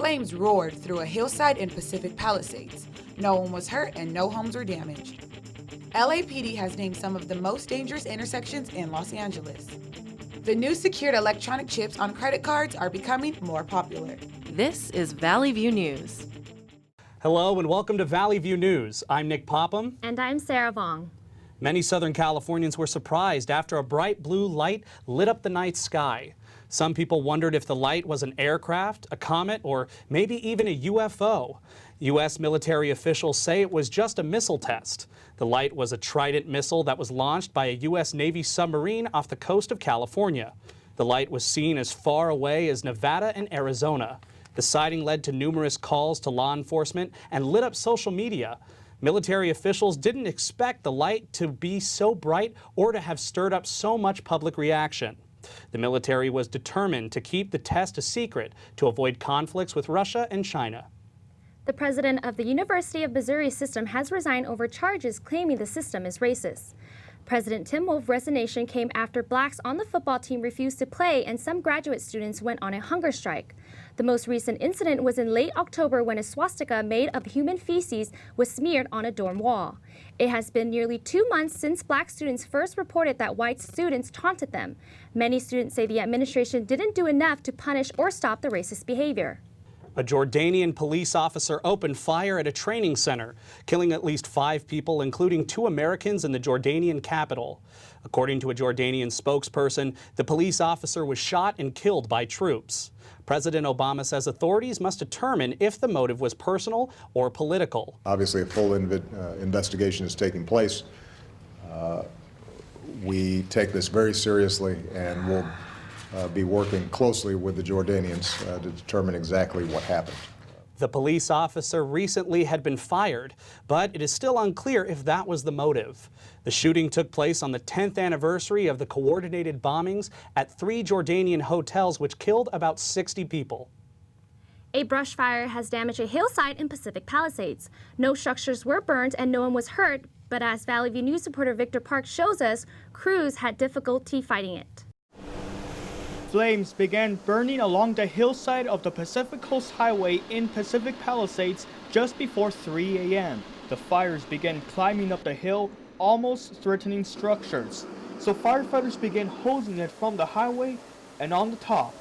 Flames roared through a hillside in Pacific Palisades. No one was hurt and no homes were damaged. LAPD has named some of the most dangerous intersections in Los Angeles. The new secured electronic chips on credit cards are becoming more popular. This is Valley View News. Hello and welcome to Valley View News. I'm Nick Popham. And I'm Sarah Vong. Many Southern Californians were surprised after a bright blue light lit up the night sky. Some people wondered if the light was an aircraft, a comet, or maybe even a UFO. U.S. military officials say it was just a missile test. The light was a Trident missile that was launched by a U.S. Navy submarine off the coast of California. The light was seen as far away as Nevada and Arizona. The sighting led to numerous calls to law enforcement and lit up social media. Military officials didn't expect the light to be so bright or to have stirred up so much public reaction. The military was determined to keep the test a secret to avoid conflicts with Russia and China. The president of the University of Missouri system has resigned over charges claiming the system is racist. President Tim Wolf's resignation came after blacks on the football team refused to play and some graduate students went on a hunger strike. The most recent incident was in late October when a swastika made of human feces was smeared on a dorm wall. It has been nearly 2 months since black students first reported that white students taunted them. Many students say the administration didn't do enough to punish or stop the racist behavior. A Jordanian police officer opened fire at a training center, killing at least 5 people, including 2 Americans in the Jordanian capital. According to a Jordanian spokesperson, the police officer was shot and killed by troops. President Obama says authorities must determine if the motive was personal or political. Obviously, a full investigation is taking place. We take this very seriously and will be working closely with the Jordanians to determine exactly what happened. The police officer recently had been fired, but it is still unclear if that was the motive. The shooting took place on the 10th anniversary of the coordinated bombings at 3 Jordanian hotels, which killed about 60 people. A brush fire has damaged a hillside in Pacific Palisades. No structures were burned and no one was hurt, but as Valley View News reporter Victor Park shows us, crews had difficulty fighting it. Flames began burning along the hillside of the Pacific Coast Highway in Pacific Palisades just before 3 a.m. The fires began climbing up the hill, almost threatening structures. So firefighters began hosing it from the highway and on the top.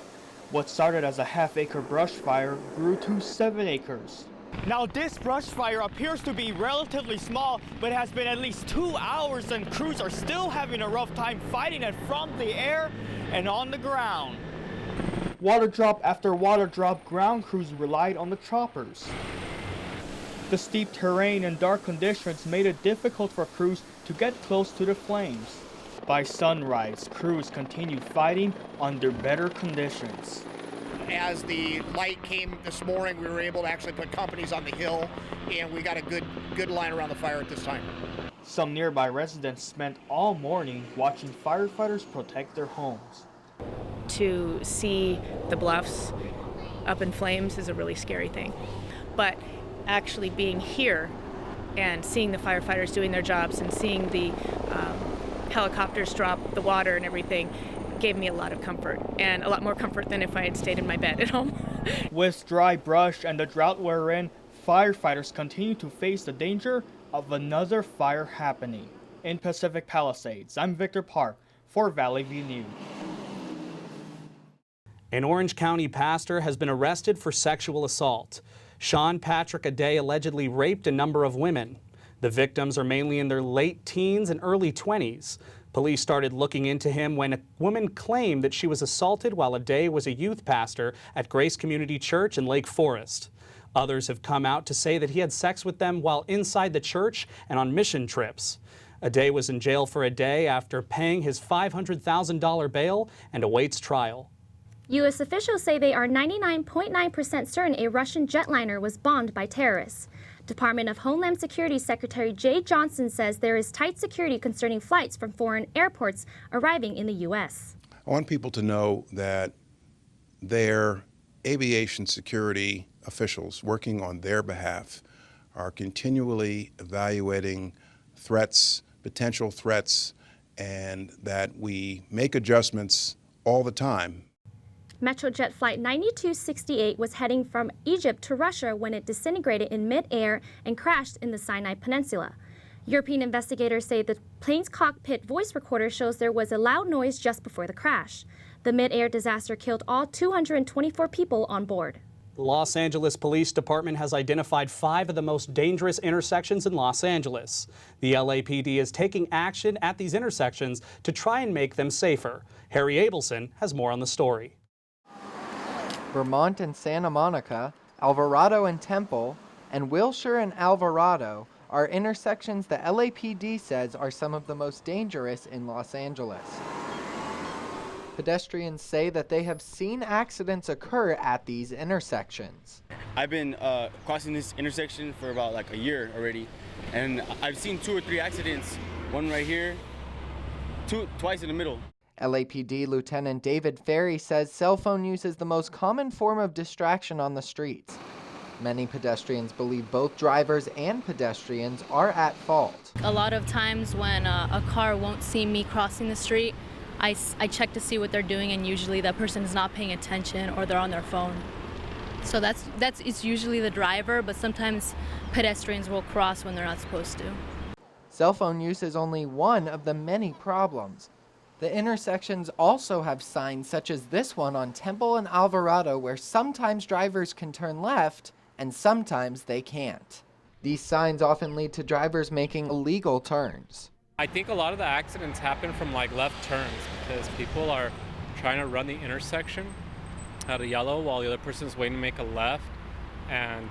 What started as a half-acre brush fire grew to 7 acres. Now this brush fire appears to be relatively small, but has been at least 2 hours and crews are still having a rough time fighting it from the air and on the ground. Water drop after water drop, ground crews relied on the choppers. The steep terrain and dark conditions made it difficult for crews to get close to the flames. By sunrise, crews continued fighting under better conditions. As the light came this morning, we were able to actually put companies on the hill, and we got a good line around the fire at this time. Some nearby residents spent all morning watching firefighters protect their homes. To see the bluffs up in flames is a really scary thing. But actually being here and seeing the firefighters doing their jobs and seeing the helicopters drop the water and everything gave me a lot of comfort, and a lot more comfort than if I had stayed in my bed at home. With dry brush and the drought we're in, firefighters continue to face the danger of another fire happening. In Pacific Palisades, I'm Victor Park for Valley View News. An Orange County pastor has been arrested for sexual assault. Sean Patrick Aday allegedly raped a number of women. The victims are mainly in their late teens and early 20s. Police started looking into him when a woman claimed that she was assaulted while Aday was a youth pastor at Grace Community Church in Lake Forest. Others have come out to say that he had sex with them while inside the church and on mission trips. Aday was in jail for a day after paying his $500,000 bail and awaits trial. U.S. officials say they are 99.9% certain a Russian jetliner was bombed by terrorists. Department of Homeland Security Secretary Jay Johnson says there is tight security concerning flights from foreign airports arriving in the U.S. I want people to know that their aviation security officials working on their behalf are continually evaluating threats, potential threats, and that we make adjustments all the time. Metrojet Flight 9268 was heading from Egypt to Russia when it disintegrated in mid-air and crashed in the Sinai Peninsula. European investigators say the plane's cockpit voice recorder shows there was a loud noise just before the crash. The mid-air disaster killed all 224 people on board. The Los Angeles Police Department has identified 5 of the most dangerous intersections in Los Angeles. The LAPD is taking action at these intersections to try and make them safer. Harry Abelson has more on the story. Vermont and Santa Monica, Alvarado and Temple, and Wilshire and Alvarado are intersections the LAPD says are some of the most dangerous in Los Angeles. Pedestrians say that they have seen accidents occur at these intersections. I've been crossing this intersection for about like a year already, and I've seen 2 or 3 accidents, one right here, twice in the middle. LAPD Lieutenant David Ferry says cell phone use is the most common form of distraction on the streets. Many pedestrians believe both drivers and pedestrians are at fault. A lot of times when a car won't see me crossing the street, I check to see what they're doing, and usually that person is not paying attention or they're on their phone. So it's usually the driver, but sometimes pedestrians will cross when they're not supposed to. Cell phone use is only one of the many problems. The intersections also have signs such as this one on Temple and Alvarado where sometimes drivers can turn left and sometimes they can't. These signs often lead to drivers making illegal turns. I think a lot of the accidents happen from like left turns because people are trying to run the intersection at a yellow while the other person's waiting to make a left, and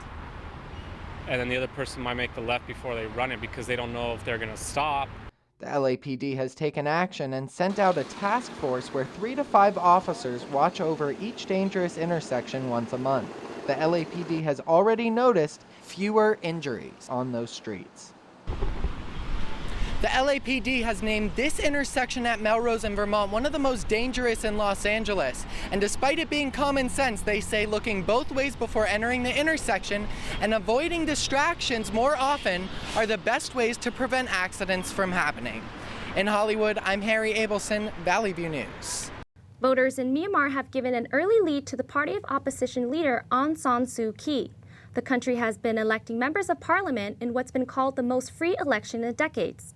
then the other person might make the left before they run it because they don't know if they're going to stop. The LAPD has taken action and sent out a task force where 3 to 5 officers watch over each dangerous intersection once a month. The LAPD has already noticed fewer injuries on those streets. The LAPD has named this intersection at Melrose in Vermont one of the most dangerous in Los Angeles. And despite it being common sense, they say looking both ways before entering the intersection and avoiding distractions more often are the best ways to prevent accidents from happening. In Hollywood, I'm Harry Abelson, Valley View News. Voters in Myanmar have given an early lead to the party of opposition leader Aung San Suu Kyi. The country has been electing members of parliament in what's been called the most free election in decades.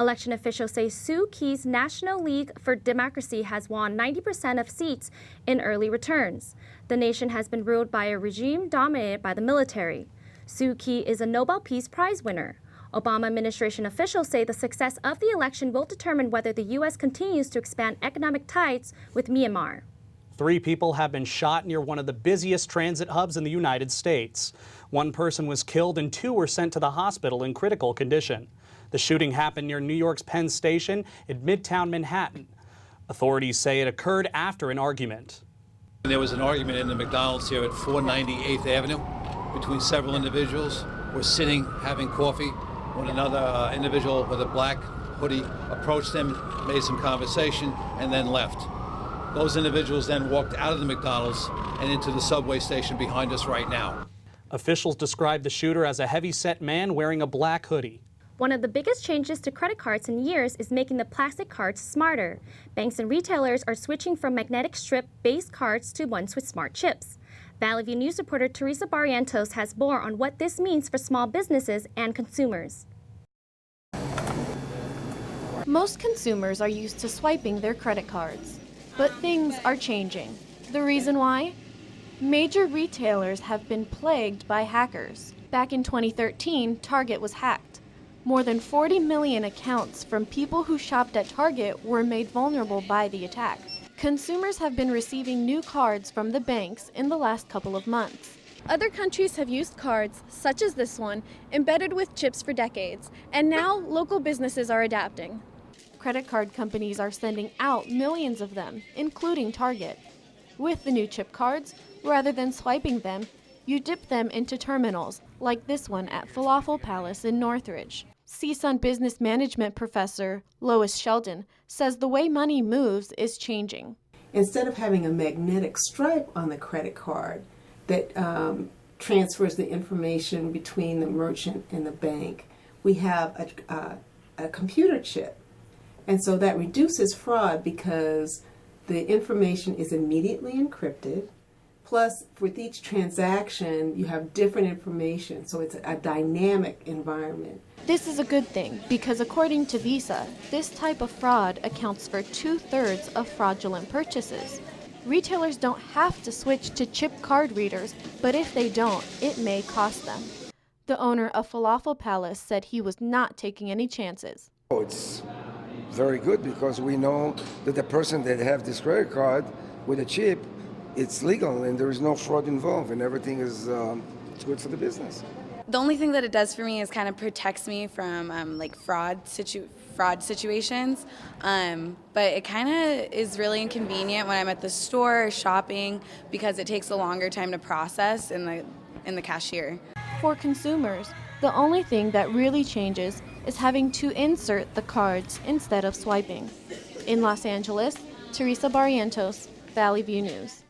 Election officials say Suu Kyi's National League for Democracy has won 90% of seats in early returns. The nation has been ruled by a regime dominated by the military. Suu Kyi is a Nobel Peace Prize winner. Obama administration officials say the success of the election will determine whether the U.S. continues to expand economic ties with Myanmar. 3 people have been shot near one of the busiest transit hubs in the United States. 1 person was killed and 2 were sent to the hospital in critical condition. The shooting happened near New York's Penn Station in Midtown Manhattan. Authorities say it occurred after an argument. There was an argument in the McDonald's here at 498th Avenue between several individuals who were sitting having coffee when another individual with a black hoodie approached them, made some conversation, and then left. Those individuals then walked out of the McDonald's and into the subway station behind us right now. Officials described the shooter as a heavy-set man wearing a black hoodie. One of the biggest changes to credit cards in years is making the plastic cards smarter. Banks and retailers are switching from magnetic strip-based cards to ones with smart chips. Valley View News reporter Teresa Barrientos has more on what this means for small businesses and consumers. Most consumers are used to swiping their credit cards, but things are changing. The reason why? Major retailers have been plagued by hackers. Back in 2013, Target was hacked. More than 40 million accounts from people who shopped at Target were made vulnerable by the attack. Consumers have been receiving new cards from the banks in the last couple of months. Other countries have used cards, such as this one, embedded with chips for decades, and now local businesses are adapting. Credit card companies are sending out millions of them, including Target. With the new chip cards, rather than swiping them, you dip them into terminals, like this one at Falafel Palace in Northridge. CSUN business management professor Lois Sheldon says the way money moves is changing. Instead of having a magnetic stripe on the credit card that transfers the information between the merchant and the bank, we have a computer chip. And so that reduces fraud because the information is immediately encrypted. Plus, with each transaction, you have different information, so it's a dynamic environment. This is a good thing because according to Visa, this type of fraud accounts for 2/3 of fraudulent purchases. Retailers don't have to switch to chip card readers, but if they don't, it may cost them. The owner of Falafel Palace said he was not taking any chances. It's very good because we know that the person that have this credit card with a chip, it's legal and there is no fraud involved and everything is good for the business. The only thing that it does for me is kind of protects me from like fraud situations, but it kind of is really inconvenient when I'm at the store shopping because it takes a longer time to process in the cashier. For consumers, the only thing that really changes is having to insert the cards instead of swiping. In Los Angeles, Teresa Barrientos, Valley View News.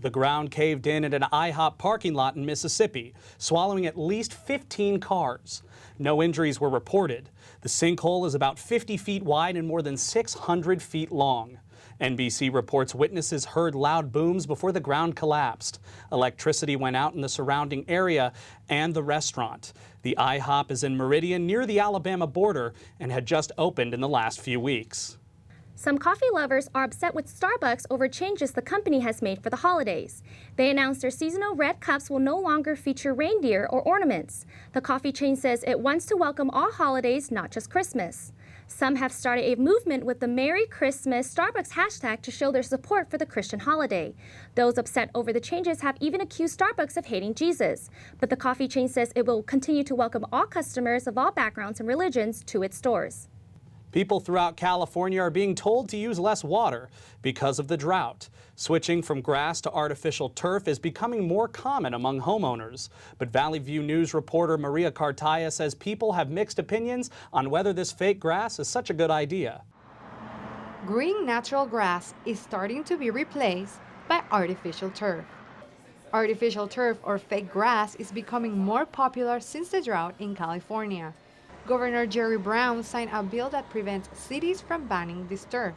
The ground caved in at an IHOP parking lot in Mississippi, swallowing at least 15 cars. No injuries were reported. The sinkhole is about 50 feet wide and more than 600 feet long. NBC reports witnesses heard loud booms before the ground collapsed. Electricity went out in the surrounding area and the restaurant. The IHOP is in Meridian near the Alabama border and had just opened in the last few weeks. Some coffee lovers are upset with Starbucks over changes the company has made for the holidays. They announced their seasonal red cups will no longer feature reindeer or ornaments. The coffee chain says it wants to welcome all holidays, not just Christmas. Some have started a movement with the Merry Christmas Starbucks hashtag to show their support for the Christian holiday. Those upset over the changes have even accused Starbucks of hating Jesus. But the coffee chain says it will continue to welcome all customers of all backgrounds and religions to its stores. People throughout California are being told to use less water because of the drought. Switching from grass to artificial turf is becoming more common among homeowners. But Valley View News reporter Maria Cartaya says people have mixed opinions on whether this fake grass is such a good idea. Green natural grass is starting to be replaced by artificial turf. Artificial turf or fake grass is becoming more popular since the drought in California. Governor Jerry Brown signed a bill that prevents cities from banning this turf.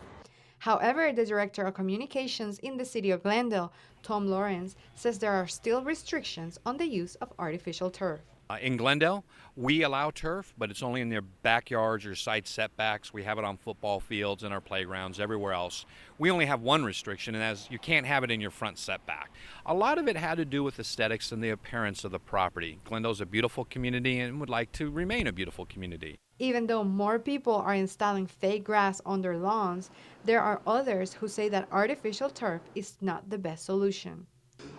However, the director of communications in the city of Glendale, Tom Lawrence, says there are still restrictions on the use of artificial turf. In Glendale, we allow turf, but it's only in their backyards or site setbacks. We have it on football fields and our playgrounds. Everywhere else, we only have one restriction, and that is you can't have it in your front setback. A lot of it had to do with aesthetics and the appearance of the property. Glendale's a beautiful community and would like to remain a beautiful community. Even though more people are installing fake grass on their lawns, there are others who say that artificial turf is not the best solution.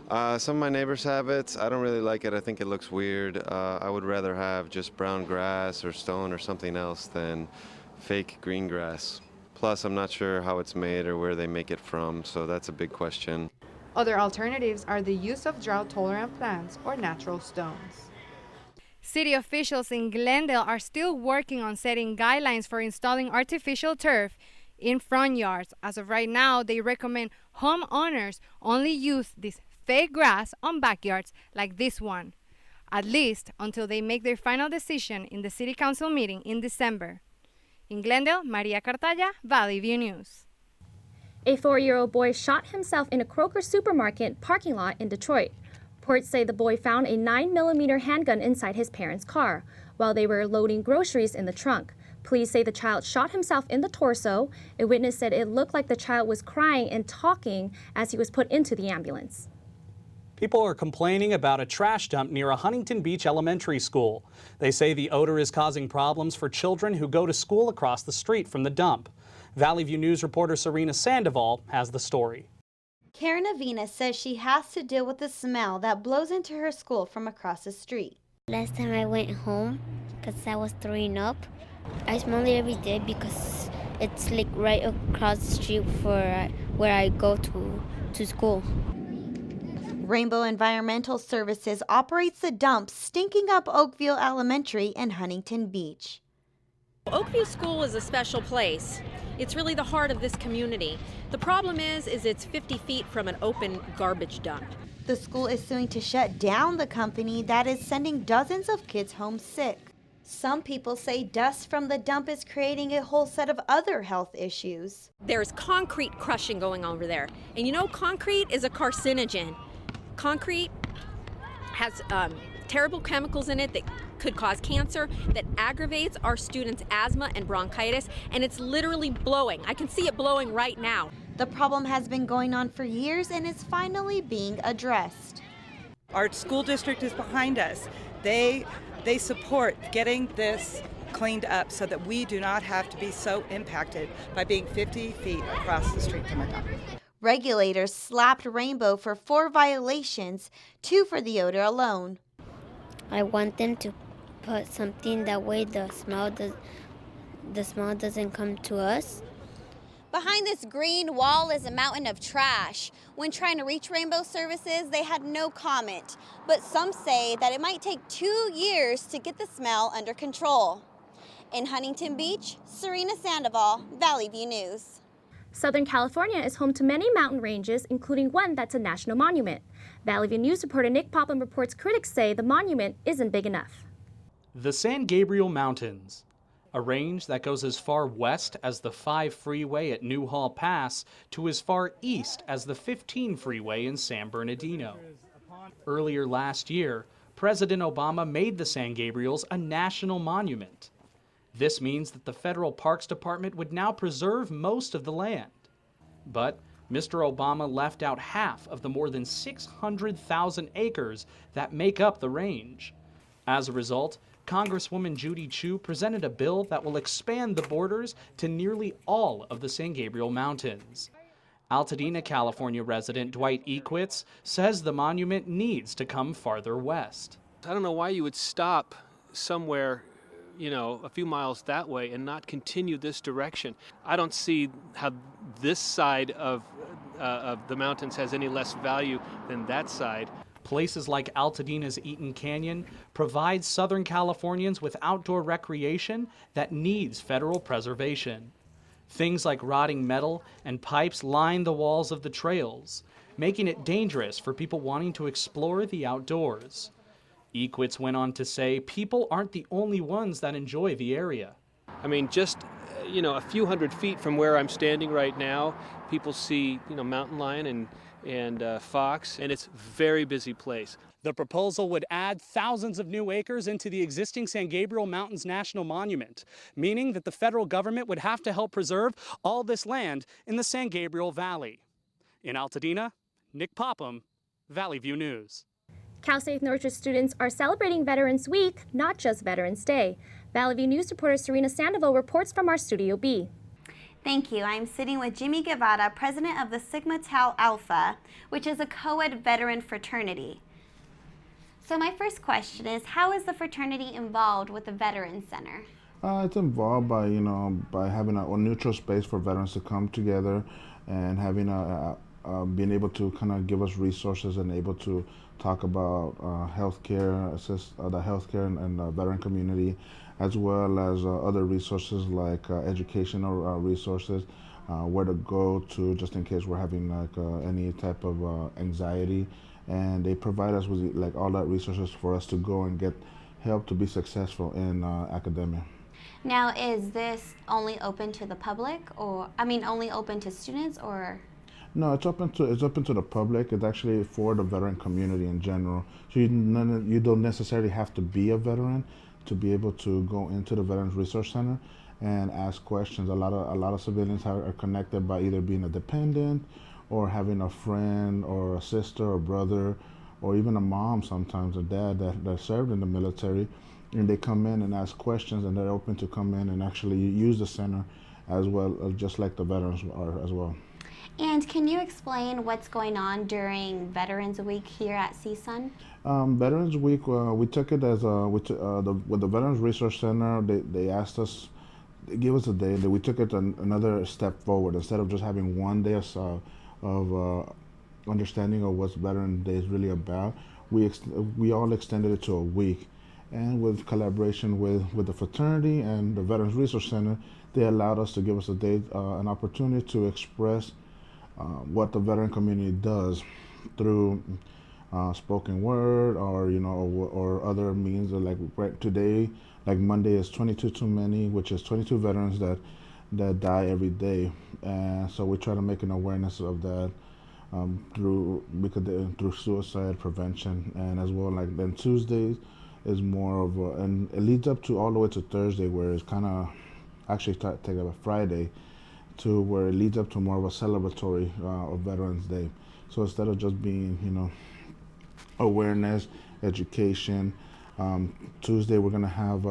Some of my neighbors have it. I don't really like it. I think it looks weird. I would rather have just brown grass or stone or something else than fake green grass. Plus, I'm not sure how it's made or where they make it from, so that's a big question. Other alternatives are the use of drought-tolerant plants or natural stones. City officials in Glendale are still working on setting guidelines for installing artificial turf in front yards. As of right now, they recommend homeowners only use this fake grass on backyards like this one, at least until they make their final decision in the City Council meeting in December. In Glendale, Maria Cartaya, Valley View News. A 4-year-old boy shot himself in a Kroger supermarket parking lot in Detroit. Reports say the boy found a 9mm handgun inside his parents' car while they were loading groceries in the trunk. Police say the child shot himself in the torso. A witness said it looked like the child was crying and talking as he was put into the ambulance. People are complaining about a trash dump near a Huntington Beach elementary school. They say the odor is causing problems for children who go to school across the street from the dump. Valley View News reporter Serena Sandoval has the story. Karen Avina says she has to deal with the smell that blows into her school from across the street. Last time I went home, because I was throwing up, I smell it every day because it's like right across the street where I go to school. Rainbow Environmental Services operates the dump Stinking Up Oakview Elementary in Huntington Beach. Oakview School is a special place. It's really the heart of this community. The problem is it's 50 feet from an open garbage dump. The school is suing to shut down the company that is sending dozens of kids home sick. Some people say dust from the dump is creating a whole set of other health issues. There's concrete crushing going on over there. And you know, concrete is a carcinogen. Concrete has terrible chemicals in it that could cause cancer, that aggravates our students' asthma and bronchitis, and it's literally blowing. I can see it blowing right now. The problem has been going on for years and is finally being addressed. Our school district is behind us. They support getting this cleaned up so that we do not have to be so impacted by being 50 feet across the street from a dump. Regulators slapped Rainbow for 4 violations, 2 for the odor alone. I want them to put something that way the smell doesn't come to us. Behind this green wall is a mountain of trash. When trying to reach Rainbow Services, they had no comment, but some say that it might take 2 years to get the smell under control. In Huntington Beach, Serena Sandoval, Valley View News. Southern California is home to many mountain ranges, including one that's a national monument. Valley View News reporter Nick Popham reports critics say the monument isn't big enough. The San Gabriel Mountains, a range that goes as far west as the 5 freeway at Newhall Pass to as far east as the 15 freeway in San Bernardino. Earlier last year, President Obama made the San Gabriels a national monument. This means that the Federal Parks Department would now preserve most of the land. But Mr. Obama left out half of the more than 600,000 acres that make up the range. As a result, Congresswoman Judy Chu presented a bill that will expand the borders to nearly all of the San Gabriel Mountains. Altadena, California resident Dwight Equitz says the monument needs to come farther west. I don't know why you would stop somewhere, a few miles that way and not continue this direction. I don't see how this side of the mountains has any less value than that side. Places like Altadena's Eaton Canyon provide Southern Californians with outdoor recreation that needs federal preservation. Things like rotting metal and pipes line the walls of the trails, making it dangerous for people wanting to explore the outdoors. Equitz went on to say people aren't the only ones that enjoy the area. I mean, just a few hundred feet from where I'm standing right now, people see mountain lion and fox, and it's a very busy place. The proposal would add thousands of new acres into the existing San Gabriel Mountains National Monument, meaning that the federal government would have to help preserve all this land in the San Gabriel Valley. In Altadena, Nick Popham, Valley View News. Cal State Northridge students are celebrating Veterans Week, not just Veterans Day. Valley View News reporter Serena Sandoval reports from our Studio B. Thank you. I'm sitting with Jimmy Guevara, president of the Sigma Tau Alpha, which is a co-ed veteran fraternity. So my first question is, how is the fraternity involved with the Veterans Center? It's involved by having a neutral space for veterans to come together and having being able to kind of give us resources and able to talk about healthcare, assist the healthcare and the veteran community, as well as other resources like educational resources, where to go to just in case we're having any type of anxiety, and they provide us with all that resources for us to go and get help to be successful in academia. Now, is this only open to the public, only open to students, or? No, it's open to the public. It's actually for the veteran community in general. So you don't necessarily have to be a veteran to be able to go into the Veterans Resource Center and ask questions. A lot of civilians are connected by either being a dependent or having a friend or a sister or brother or even a mom, sometimes a dad that served in the military, and they come in and ask questions, and they're open to come in and actually use the center as well, just like the veterans are as well. And can you explain what's going on during Veterans Week here at CSUN? Veterans Week, we took it as with the Veterans Resource Center. They asked us, they gave us a day, that we took it another step forward. Instead of just having one day of understanding of what Veterans Day is really about, we all extended it to a week. And with collaboration with the fraternity and the Veterans Resource Center, they allowed us to give us a day, an opportunity to express what the veteran community does through spoken word or or other means of, like right today, like Monday is 22 too many, which is 22 veterans that die every day, and so we try to make an awareness of that through suicide prevention, and as well, like then Tuesdays is more of a, and it leads up to all the way to Thursday, where it's kind of actually take up a Friday to where it leads up to more of a celebratory of Veterans Day. So instead of just being awareness, education, Tuesday we're gonna have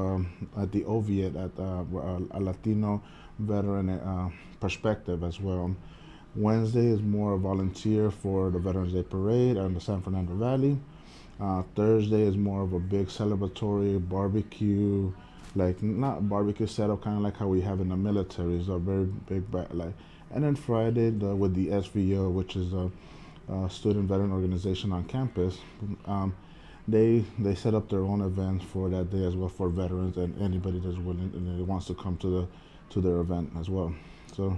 at the Oviet at a Latino veteran perspective as well. Wednesday is more a volunteer for the Veterans Day Parade on the San Fernando Valley. Thursday is more of a big celebratory barbecue, like not barbecue setup, kind of like how we have in the military. It's a very big, like. And then Friday with the SVO, which is a student veteran organization on campus, they set up their own events for that day as well for veterans and anybody that's willing and that wants to come to their event as well. So.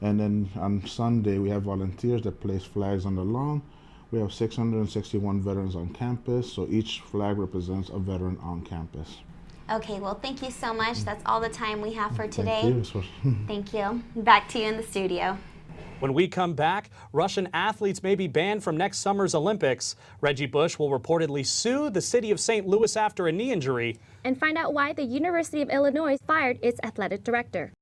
And then on Sunday, we have volunteers that place flags on the lawn. We have 661 veterans on campus, so each flag represents a veteran on campus. Okay, well, thank you so much. That's all the time we have for today. Thank you. Thank you. Back to you in the studio. When we come back, Russian athletes may be banned from next summer's Olympics. Reggie Bush will reportedly sue the city of St. Louis after a knee injury. And find out why the University of Illinois fired its athletic director.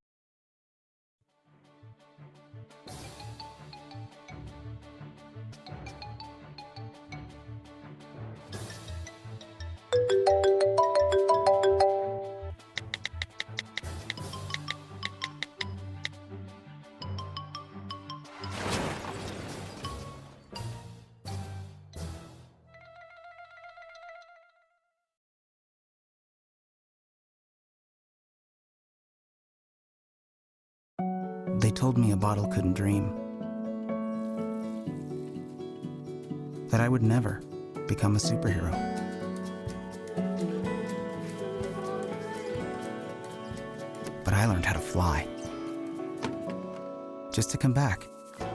They told me a bottle couldn't dream. That I would never become a superhero. But I learned how to fly. Just to come back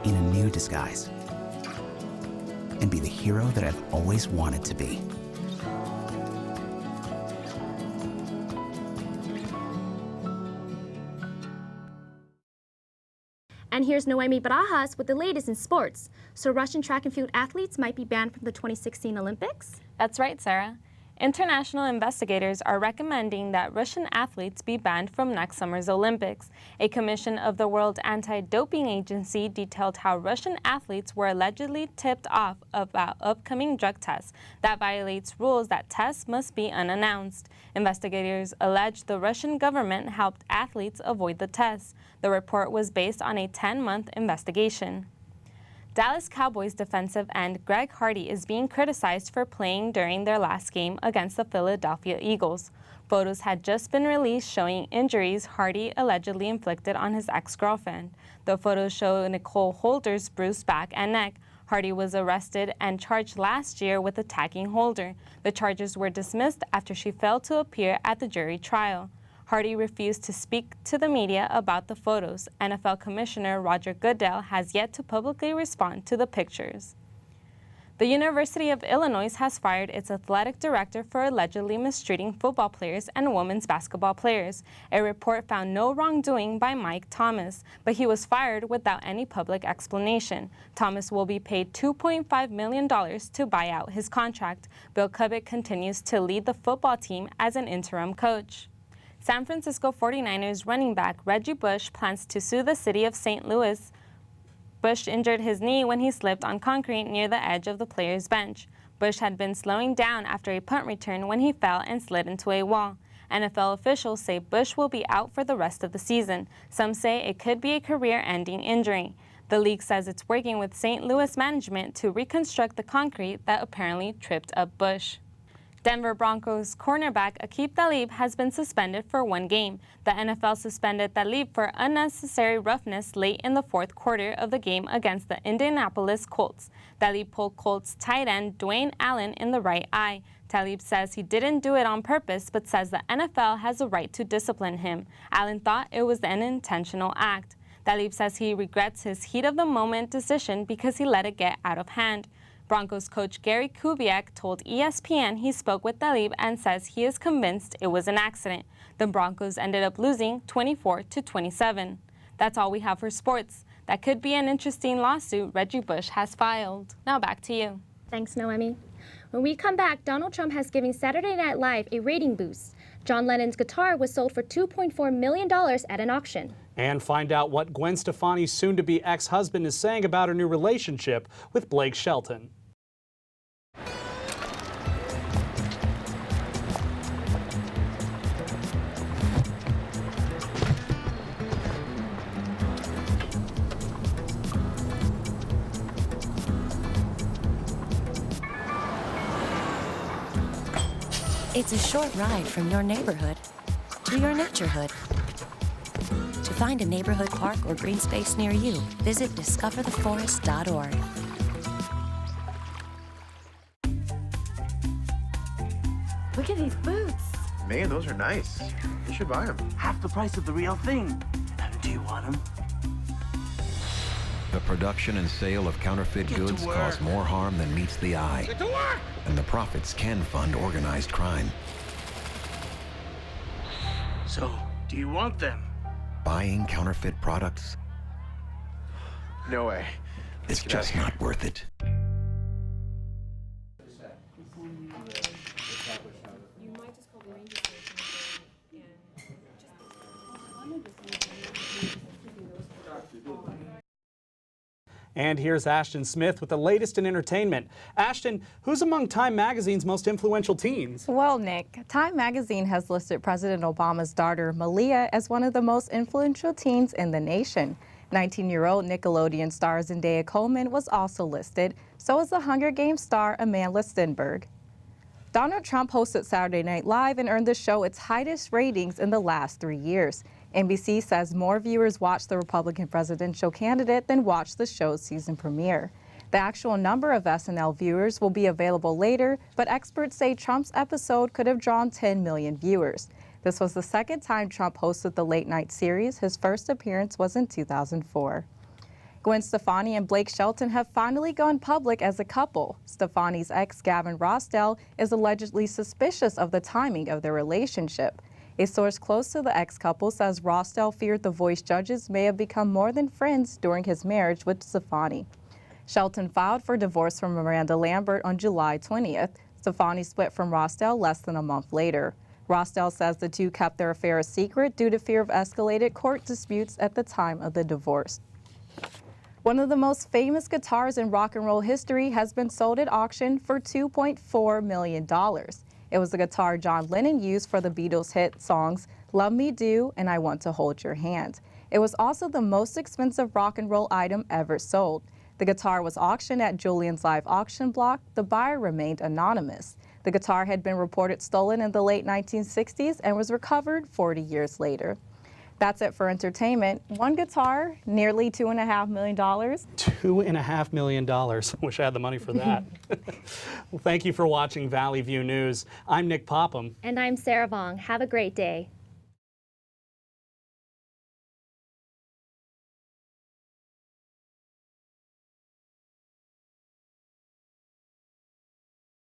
in a new disguise. And be the hero that I've always wanted to be. And here's Noemi Barajas with the latest in sports. So Russian track and field athletes might be banned from the 2016 Olympics? That's right, Sarah. International investigators are recommending that Russian athletes be banned from next summer's Olympics. A commission of the World Anti-Doping Agency detailed how Russian athletes were allegedly tipped off about upcoming drug tests that violates rules that tests must be unannounced. Investigators allege the Russian government helped athletes avoid the tests. The report was based on a 10-month investigation. Dallas Cowboys defensive end Greg Hardy is being criticized for playing during their last game against the Philadelphia Eagles. Photos had just been released showing injuries Hardy allegedly inflicted on his ex-girlfriend. The photos show Nicole Holder's bruised back and neck. Hardy was arrested and charged last year with attacking Holder. The charges were dismissed after she failed to appear at the jury trial. Hardy refused to speak to the media about the photos. NFL Commissioner Roger Goodell has yet to publicly respond to the pictures. The University of Illinois has fired its athletic director for allegedly mistreating football players and women's basketball players. A report found no wrongdoing by Mike Thomas, but he was fired without any public explanation. Thomas will be paid $2.5 million to buy out his contract. Bill Kubik continues to lead the football team as an interim coach. San Francisco 49ers running back Reggie Bush plans to sue the city of St. Louis. Bush injured his knee when he slipped on concrete near the edge of the player's bench. Bush had been slowing down after a punt return when he fell and slid into a wall. NFL officials say Bush will be out for the rest of the season. Some say it could be a career-ending injury. The league says it's working with St. Louis management to reconstruct the concrete that apparently tripped up Bush. Denver Broncos cornerback Aqib Talib has been suspended for 1 game. The NFL suspended Talib for unnecessary roughness late in the fourth quarter of the game against the Indianapolis Colts. Talib pulled Colts tight end Dwayne Allen in the right eye. Talib says he didn't do it on purpose, but says the NFL has a right to discipline him. Allen thought it was an intentional act. Talib says he regrets his heat-of-the-moment decision because he let it get out of hand. Broncos coach Gary Kubiak told ESPN he spoke with Talib and says he is convinced it was an accident. The Broncos ended up losing 24-27. That's all we have for sports. That could be an interesting lawsuit Reggie Bush has filed. Now back to you. Thanks, Noemi. When we come back, Donald Trump has given Saturday Night Live a rating boost. John Lennon's guitar was sold for $2.4 million at an auction. And find out what Gwen Stefani's soon-to-be ex-husband is saying about her new relationship with Blake Shelton. It's a short ride from your neighborhood to your naturehood. To find a neighborhood park or green space near you, visit discovertheforest.org. Look at these boots. Man, those are nice. You should buy them. Half the price of the real thing. Do you want them? The production and sale of counterfeit goods cause more harm than meets the eye. Get to work! And the profits can fund organized crime. So, do you want them? Buying counterfeit products? No way. It's just not worth it. And here's Ashton Smith with the latest in entertainment. Ashton, who's among Time Magazine's most influential teens? Well, Nick, Time Magazine has listed President Obama's daughter, Malia, as one of the most influential teens in the nation. 19-year-old Nickelodeon star Zendaya Coleman was also listed, so is the Hunger Games star Amanda Stenberg. Donald Trump hosted Saturday Night Live and earned the show its highest ratings in the last 3 years. NBC says more viewers watched the Republican presidential candidate than watched the show's season premiere. The actual number of SNL viewers will be available later, but experts say Trump's episode could have drawn 10 million viewers. This was the second time Trump hosted the late-night series. His first appearance was in 2004. Gwen Stefani and Blake Shelton have finally gone public as a couple. Stefani's ex, Gavin Rossdale, is allegedly suspicious of the timing of their relationship. A source close to the ex-couple says Rossdale feared the Voice judges may have become more than friends during his marriage with Stefani. Shelton filed for divorce from Miranda Lambert on July 20th. Stefani split from Rossdale less than a month later. Rossdale says the two kept their affair a secret due to fear of escalated court disputes at the time of the divorce. One of the most famous guitars in rock and roll history has been sold at auction for $2.4 million. It was the guitar John Lennon used for the Beatles' hit songs Love Me Do and I Want to Hold Your Hand. It was also the most expensive rock and roll item ever sold. The guitar was auctioned at Julian's Live auction block. The buyer remained anonymous. The guitar had been reported stolen in the late 1960s and was recovered 40 years later. That's it for entertainment. One guitar, nearly $2.5 million. $2.5 million. Wish I had the money for that. Well, thank you for watching Valley View News. I'm Nick Popham. And I'm Sarah Vong. Have a great day.